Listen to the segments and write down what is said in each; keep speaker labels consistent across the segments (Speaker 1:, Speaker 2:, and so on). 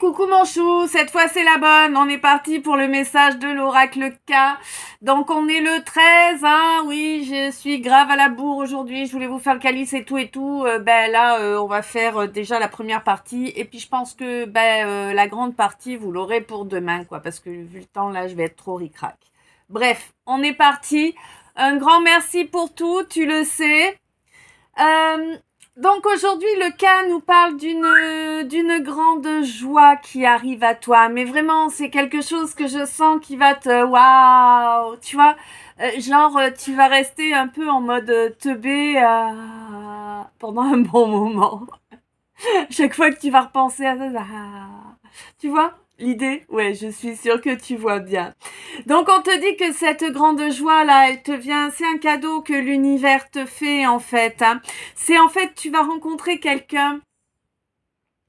Speaker 1: Coucou mon chou, cette fois c'est la bonne, on est parti pour le message de l'oracle K. Donc on est le 13, hein, oui, je suis grave à la bourre aujourd'hui, je voulais vous faire le calice et tout. On va faire déjà la première partie, et puis je pense que la grande partie, vous l'aurez pour demain, quoi, parce que vu le temps, là, je vais être trop ric-rac. Bref, on est parti, un grand merci pour tout, tu le sais. Donc aujourd'hui, le cas nous parle d'une grande joie qui arrive à toi. Mais vraiment, c'est quelque chose que je sens qui va te... Waouh, tu vois, tu vas rester un peu en mode teubé pendant un bon moment. Chaque fois que tu vas repenser à ça, tu vois l'idée? Ouais, je suis sûre que tu vois bien. Donc on te dit que cette grande joie là, elle te vient, c'est un cadeau que l'univers te fait en fait. Hein. C'est en fait, tu vas rencontrer quelqu'un.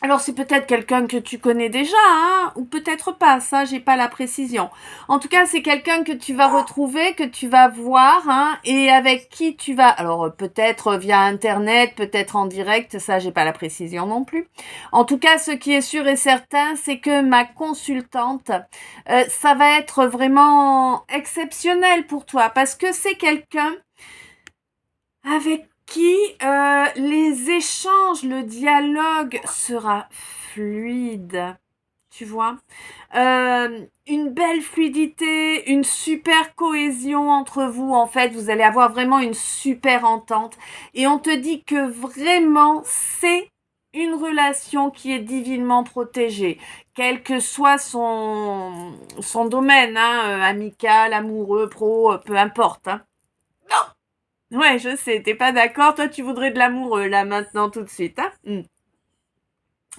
Speaker 1: Alors c'est peut-être quelqu'un que tu connais déjà, hein, ou peut-être pas, ça j'ai pas la précision. En tout cas, c'est quelqu'un que tu vas retrouver, que tu vas voir, hein, et avec qui tu vas. Alors peut-être via internet, peut-être en direct, ça j'ai pas la précision non plus. En tout cas, ce qui est sûr et certain, c'est que ma consultante, ça va être vraiment exceptionnel pour toi, parce que c'est quelqu'un avec qui les échanges, le dialogue sera fluide, tu vois. Une belle fluidité, une super cohésion entre vous, en fait, vous allez avoir vraiment une super entente. Et on te dit que vraiment, c'est une relation qui est divinement protégée, quel que soit son domaine, hein, amical, amoureux, pro, peu importe, hein. Ouais, je sais, t'es pas d'accord. Toi, tu voudrais de l'amoureux, là, maintenant, tout de suite, hein.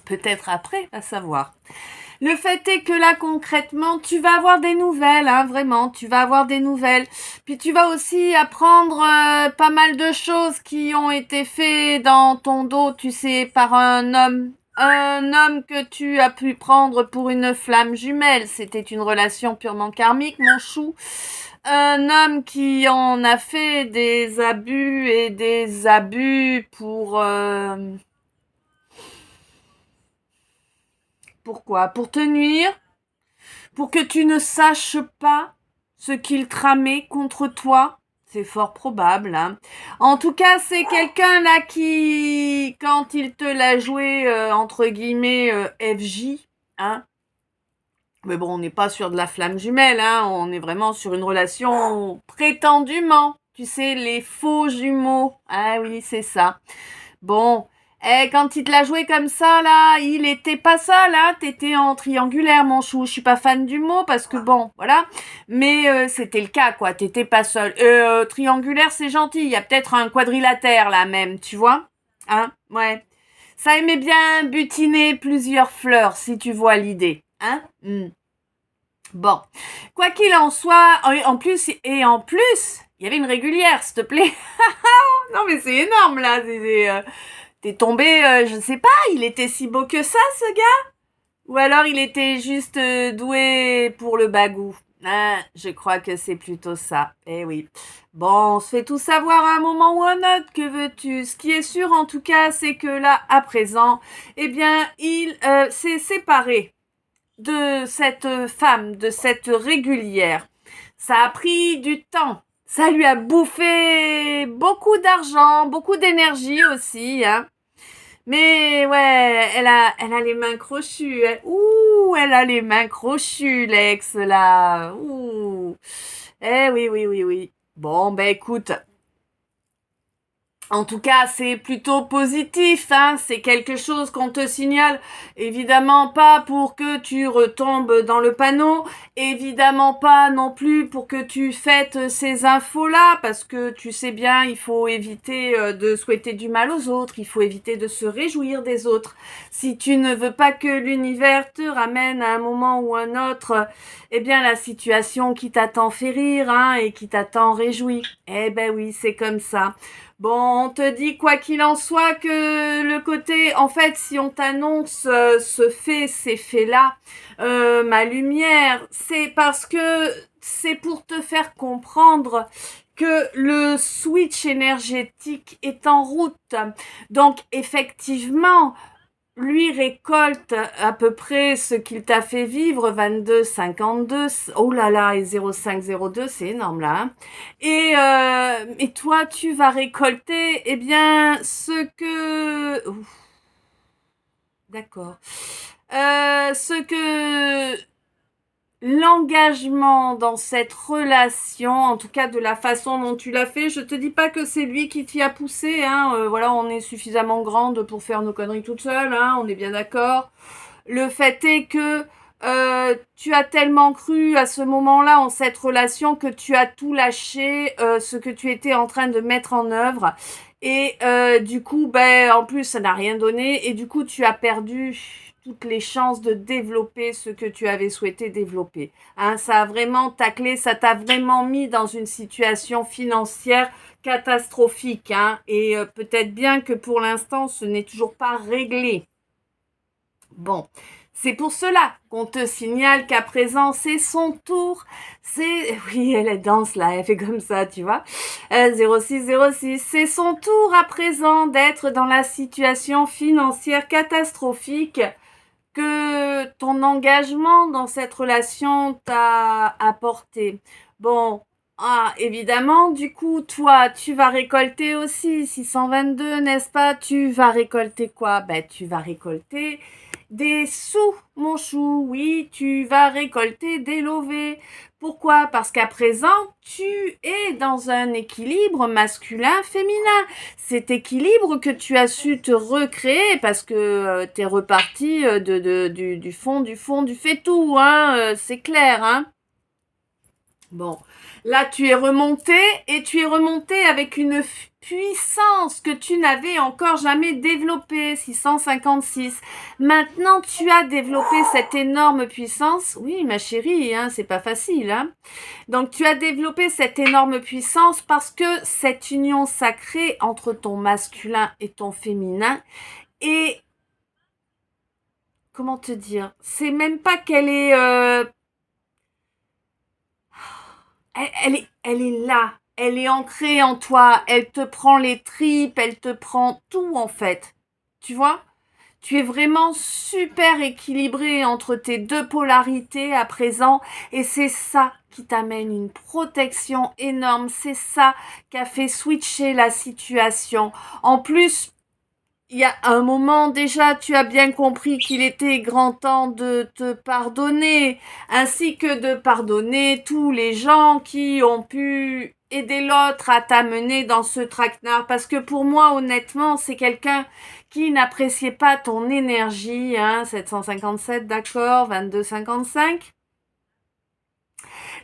Speaker 1: Peut-être après, à savoir. Le fait est que là, concrètement, tu vas avoir des nouvelles, hein, vraiment, tu vas avoir des nouvelles. Puis tu vas aussi apprendre pas mal de choses qui ont été faites dans ton dos, tu sais, par un homme. Un homme que tu as pu prendre pour une flamme jumelle. C'était une relation purement karmique, mon chou. Un homme qui en a fait des abus et des abus pourquoi? Pour te nuire, pour que tu ne saches pas ce qu'il tramait contre toi. C'est fort probable, hein. En tout cas, c'est quelqu'un là qui, quand il te l'a joué, entre guillemets, FJ, hein. Mais bon, on n'est pas sur de la flamme jumelle, hein. On est vraiment sur une relation prétendument. Tu sais, les faux jumeaux. Ah oui, c'est ça. Bon, quand il te l'a joué comme ça, là, il était pas ça, là. T'étais en triangulaire, mon chou. Je suis pas fan du mot parce que bon, voilà. Mais c'était le cas, quoi. T'étais pas seul. Triangulaire, c'est gentil. Il y a peut-être un quadrilatère, là, même, tu vois? Hein? Ouais. Ça aimait bien butiner plusieurs fleurs, si tu vois l'idée. Hein? Bon. Quoi qu'il en soit, en plus, il y avait une régulière, s'il te plaît. Non, mais c'est énorme, là. T'es tombé, je sais pas, il était si beau que ça, ce gars? Ou alors il était juste doué pour le bagou? Ah, je crois que c'est plutôt ça. Eh oui. Bon, on se fait tout savoir à un moment ou à un autre, que veux-tu? Ce qui est sûr, en tout cas, c'est que là, à présent, eh bien, il s'est séparé de cette femme, de cette régulière. Ça a pris du temps. Ça lui a bouffé beaucoup d'argent, beaucoup d'énergie aussi, hein. Mais ouais, elle a les mains crochues. Ouh, elle a les mains crochues, l'ex, là. Ouh. Eh oui, oui, oui, oui. Bon, ben écoute, en tout cas, c'est plutôt positif, hein. C'est quelque chose qu'on te signale. Évidemment pas pour que tu retombes dans le panneau. Évidemment pas non plus pour que tu fêtes ces infos-là, parce que tu sais bien, il faut éviter de souhaiter du mal aux autres. Il faut éviter de se réjouir des autres. Si tu ne veux pas que l'univers te ramène à un moment ou un autre, eh bien, la situation qui t'attend fait rire, hein, et qui t'attend réjouit. Eh ben oui, c'est comme ça. Bon, on te dit quoi qu'il en soit que le côté, en fait, si on t'annonce ces faits-là, ma lumière, c'est parce que c'est pour te faire comprendre que le switch énergétique est en route. Donc, effectivement, lui récolte à peu près ce qu'il t'a fait vivre, 22, 52, oh là là, et 0,502, c'est énorme là. Hein. Et toi, tu vas récolter, eh bien, ce que... Ouf, d'accord. Ce que l'engagement dans cette relation, en tout cas de la façon dont tu l'as fait, je te dis pas que c'est lui qui t'y a poussé, hein, voilà, on est suffisamment grande pour faire nos conneries toute seule, hein, on est bien d'accord. Le fait est que tu as tellement cru à ce moment-là en cette relation que tu as tout lâché, ce que tu étais en train de mettre en œuvre. Et du coup, ben, en plus, ça n'a rien donné. Et du coup, tu as perdu toutes les chances de développer ce que tu avais souhaité développer. Hein, ça a vraiment taclé, ça t'a vraiment mis dans une situation financière catastrophique. Hein, et peut-être bien que pour l'instant, ce n'est toujours pas réglé. Bon, c'est pour cela qu'on te signale qu'à présent, c'est son tour. C'est... Oui, elle danse là, elle fait comme ça, tu vois. 0606, c'est son tour à présent d'être dans la situation financière catastrophique que ton engagement dans cette relation t'a apporté. Bon, évidemment, du coup, toi, tu vas récolter aussi 622, n'est-ce pas? Tu vas récolter quoi? Ben, tu vas récolter des sous, mon chou. Oui, tu vas récolter des lovés. Pourquoi? Parce qu'à présent, tu es dans un équilibre masculin-féminin. Cet équilibre que tu as su te recréer parce que tu es reparti du fond, du fait tout, hein, c'est clair, hein. Bon, là tu es remonté et tu es remonté avec une puissance que tu n'avais encore jamais développée, 656. Maintenant tu as développé cette énorme puissance. Oui, ma chérie, hein, c'est pas facile, hein. Donc tu as développé cette énorme puissance parce que cette union sacrée entre ton masculin et ton féminin est, comment te dire, c'est même pas qu'elle est elle est là, elle est ancrée en toi, elle te prend les tripes, elle te prend tout en fait. Tu vois? Tu es vraiment super équilibré entre tes deux polarités à présent et c'est ça qui t'amène une protection énorme, c'est ça qui a fait switcher la situation. En plus, il y a un moment déjà, tu as bien compris qu'il était grand temps de te pardonner, ainsi que de pardonner tous les gens qui ont pu aider l'autre à t'amener dans ce traquenard. Parce que pour moi, honnêtement, c'est quelqu'un qui n'appréciait pas ton énergie, hein, 757, d'accord, 2255.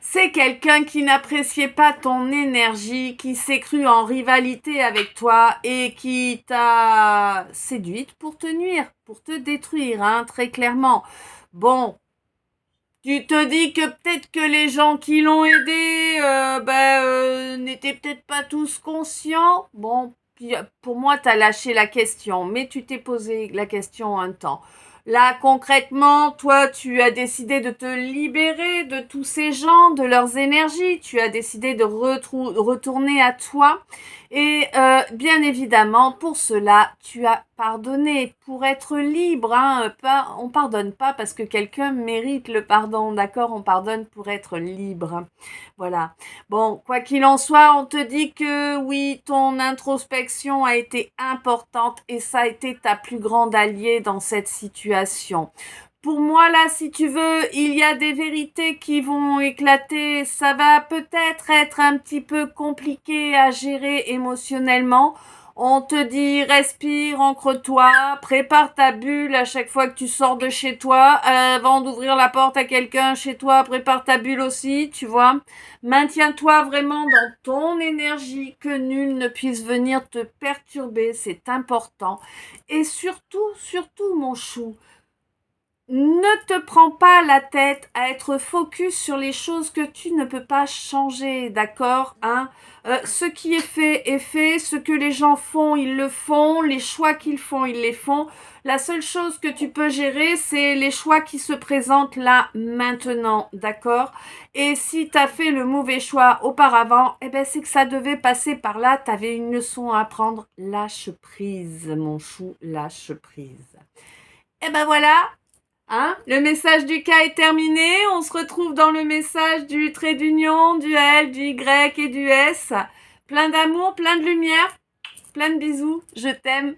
Speaker 1: C'est quelqu'un qui n'appréciait pas ton énergie, qui s'est cru en rivalité avec toi et qui t'a séduite pour te nuire, pour te détruire, hein, très clairement. Bon, tu te dis que peut-être que les gens qui l'ont aidé n'étaient peut-être pas tous conscients. Bon, pour moi, tu as lâché la question, mais tu t'es posé la question un temps. Là, concrètement, toi, tu as décidé de te libérer de tous ces gens, de leurs énergies. Tu as décidé de retourner à toi. Et bien évidemment, pour cela, tu as pardonné pour être libre. Hein, on pardonne pas parce que quelqu'un mérite le pardon, d'accord? On pardonne pour être libre. Voilà. Bon, quoi qu'il en soit, on te dit que oui, ton introspection a été importante et ça a été ta plus grande alliée dans cette situation. Pour moi, là, si tu veux, il y a des vérités qui vont éclater. Ça va peut-être être un petit peu compliqué à gérer émotionnellement. On te dit respire, ancre-toi, prépare ta bulle à chaque fois que tu sors de chez toi. Avant d'ouvrir la porte à quelqu'un chez toi, prépare ta bulle aussi, tu vois. Maintiens-toi vraiment dans ton énergie, que nul ne puisse venir te perturber, c'est important. Et surtout, mon chou, ne te prends pas la tête à être focus sur les choses que tu ne peux pas changer, d'accord, hein? Ce qui est fait, ce que les gens font, ils le font, les choix qu'ils font, ils les font. La seule chose que tu peux gérer, c'est les choix qui se présentent là, maintenant, d'accord? Et si tu as fait le mauvais choix auparavant, eh ben c'est que ça devait passer par là, tu avais une leçon à apprendre. Lâche prise, mon chou, lâche prise. Et ben voilà, hein, le message du K est terminé. On se retrouve dans le message du trait d'union, du L, du Y et du S. Plein d'amour, plein de lumière, plein de bisous. Je t'aime.